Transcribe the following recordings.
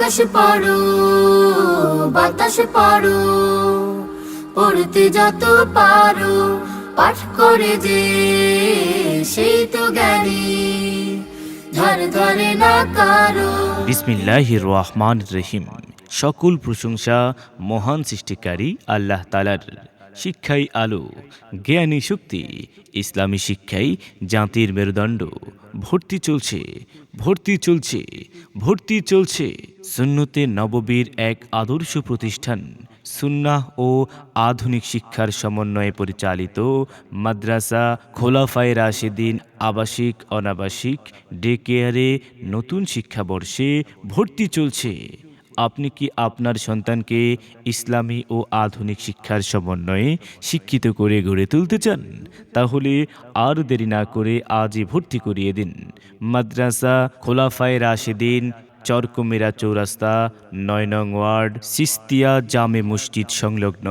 আকাশ পড়ো বাতাস পড়ো, পড়তে যত পারো পাঠ করে যে সেই তো জ্ঞানী, ধার ধারে না কারো। বিসমিল্লাহির রহমানির রহিম। সকল প্রশংসা মহান সৃষ্টিকারী আল্লাহ তাআলার। শিক্ষাই আলো, জ্ঞানী শক্তি, ইসলামী শিক্ষাই জাতির মেরুদণ্ড। ভর্তি চলছে, ভর্তি চলছে, ভর্তি চলছে সুন্নতে নববীর এক আদর্শ প্রতিষ্ঠান, সুন্নাহ ও আধুনিক শিক্ষার সমন্বয়ে পরিচালিত মাদ্রাসা খোলাফায়ে রাশেদিন আবাসিক অনাবাসিক ডে কেয়ারে নতুন শিক্ষাবর্ষে ভর্তি চলছে। আপনি কি আপনার সন্তানকে ইসলামী ও আধুনিক শিক্ষার সমন্বয়ে শিক্ষিত করে গড়ে তুলতে চান? তাহলে আর দেরি না করে আজই ভর্তি করিয়ে দিন। মাদ্রাসা খোলাফায়ে রাশেদিন, চরকুমিরা চৌরাস্তা, ৯ নং ওয়ার্ড, সিস্তিয়া জামে মসজিদ সংলগ্ন,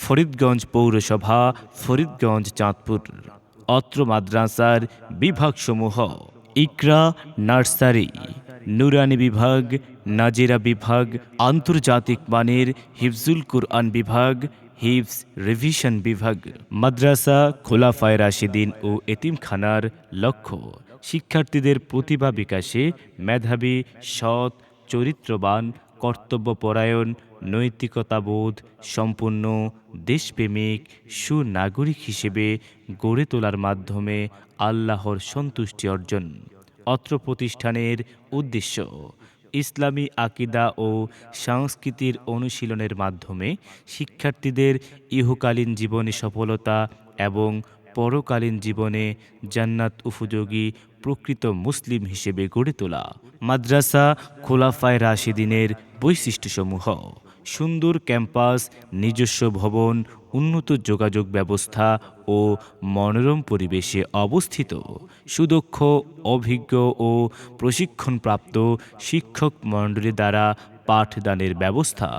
ফরিদগঞ্জ পৌরসভা, ফরিদগঞ্জ, চাঁদপুর। অত্র মাদ্রাসার বিভাগসমূহ: ইকরা নার্সারি, নুরানি বিভাগ, নাজিরা বিভাগ, আন্তর্জাতিক মানের হিফজুল কুরআন বিভাগ, হিফজ রিভিশন বিভাগ। মাদ্রাসা খোলাফায়ে রাশেদিন ও এতিমখানার লক্ষ্য শিক্ষার্থীদের প্রতিভা বিকাশে মেধাবী, সৎ, চরিত্রবান, কর্তব্যপরায়ণ, নৈতিকতাবোধ সম্পন্ন, দেশপ্রেমিক, সুনাগরিক হিসেবে গড়ে তোলার মাধ্যমে আল্লাহর সন্তুষ্টি অর্জন। অত্র প্রতিষ্ঠানের উদ্দেশ্য ইসলামী আকিদা ও সংস্কৃতির অনুশীলনের মাধ্যমে শিক্ষার্থীদের ইহকালীন জীবনে সফলতা এবং পরকালীন জীবনে জান্নাত উপযোগী প্রকৃত মুসলিম হিসেবে গড়ে তোলা। মাদ্রাসা খোলাফায়ে রাশেদিনের বৈশিষ্ট্যসমূহ: সুন্দর ক্যাম্পাস, নিজস্ব ভবন, উন্নত যোগাযোগ ব্যবস্থা ও মনোরম পরিবেশে অবস্থিত, সুদক্ষ, অভিজ্ঞ ও প্রশিক্ষণপ্রাপ্ত শিক্ষক মণ্ডলী দ্বারা পাঠদানের ব্যবস্থা,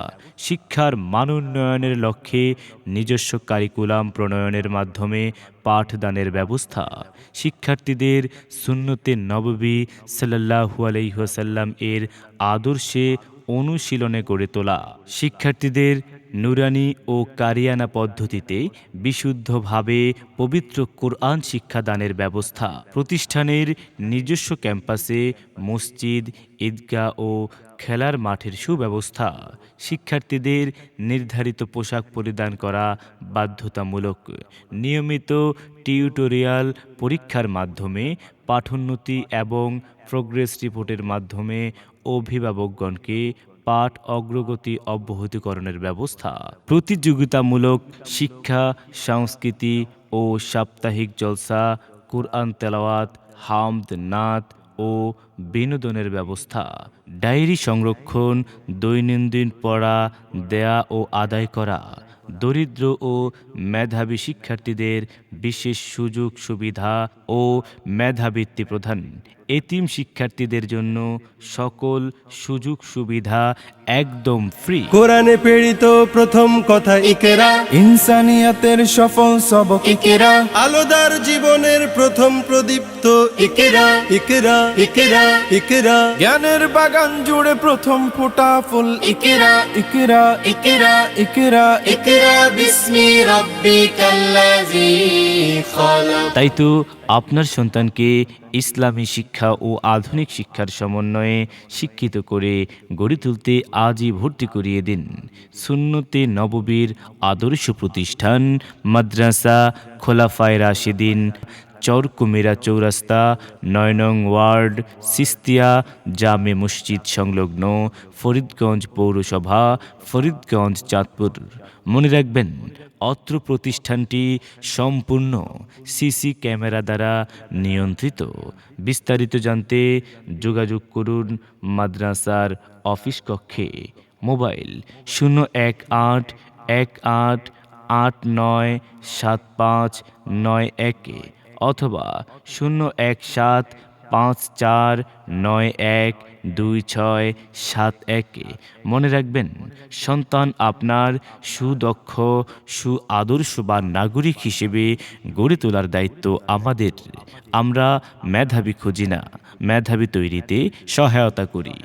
শিক্ষার মানোন্নয়নের লক্ষ্যে নিজস্ব কারিকুলাম প্রণয়নের মাধ্যমে পাঠদানের ব্যবস্থা, শিক্ষার্থীদের সুন্নতে নববী সাল্লাল্লাহু আলাইহি ওয়াসাল্লাম এর আদর্শে অনুশীলনে গড়ে তোলা, শিক্ষার্থীদের নুরানি ও কারিয়ানা পদ্ধতিতে বিশুদ্ধভাবে পবিত্র কোরআন শিক্ষাদানের ব্যবস্থা, প্রতিষ্ঠানের নিজস্ব ক্যাম্পাসে মসজিদ, ঈদগাহ ও খেলার মাঠের সুব্যবস্থা, শিক্ষার্থীদের নির্ধারিত পোশাক পরিধান করা বাধ্যতামূলক, নিয়মিত টিউটোরিয়াল পরীক্ষার মাধ্যমে পাঠোন্নতি এবং প্রোগ্রেস রিপোর্টের মাধ্যমে অভিভাবকগণকে পাঠ অগ্রগতি অব্যাহতিকরণের ব্যবস্থা, প্রতিযোগিতামূলক শিক্ষা, সংস্কৃতি ও সাপ্তাহিক জলসা, কুরআন তেলাওয়াত, হামদ, নাত ও বিনোদনের ব্যবস্থা, ডায়েরি সংরক্ষণ, দৈনন্দিন পড়া, দেয়া ও আদায় করা, দরিদ্র ও মেধাবী শিক্ষার্থীদের বিশেষ সুযোগ সুবিধা ও মেধাবৃত্তি প্রদান, এতিম শিক্ষার্থীদের জন্য সকল সুযোগ সুবিধা একদম ফ্রি। কোরআনে প্রেরিত প্রথম কথা ইকরা, ইনসানিয়াতের সফল সবক ইকরা, আলোদার জীবনের প্রথম প্রদীপ্ত ইকরা, ইকরা, ইকরা, ইকরা, জ্ঞানের বাগান জুড়ে প্রথম ফোটা ফুল ইকরা, ইকরা, ইকরা, ইকরা, ইকরা বিস্মি রাব্বিকাল্লাযী খালাক। তাই তো আপনার সন্তানকে ইসলামী শিক্ষা ও আধুনিক শিক্ষার সমন্বয়ে শিক্ষিত করে গড়ে তুলতে আজই ভর্তি করিয়ে দিন। সুন্নতে নববীর আদর্শ প্রতিষ্ঠান মাদ্রাসা খোলাফায়ে রাশেদিন, চরকুমিরা চৌরাস্তা, ৯ নং ওয়ার্ড, সিস্তিয়া জামে মসজিদ সংলগ্ন, ফরিদগঞ্জ পৌরসভা, ফরিদগঞ্জ, চাঁদপুর। মনে রাখবেন, অত্র প্রতিষ্ঠানটি সম্পূর্ণ সিসি ক্যামেরা দ্বারা নিয়ন্ত্রিত। বিস্তারিত জানতে যোগাযোগ করুন মাদ্রাসার অফিস কক্ষে। মোবাইল 01818897591 অথবা 01754912671। মনে রাখবেন, সন্তান আপনার সুদক্ষ, আদর্শবান নাগরিক হিসেবে গড়ে তোলার দায়িত্ব আমাদের। আমরা মেধাবী খুঁজি না, মেধাবী তৈরিতে সহায়তা করি।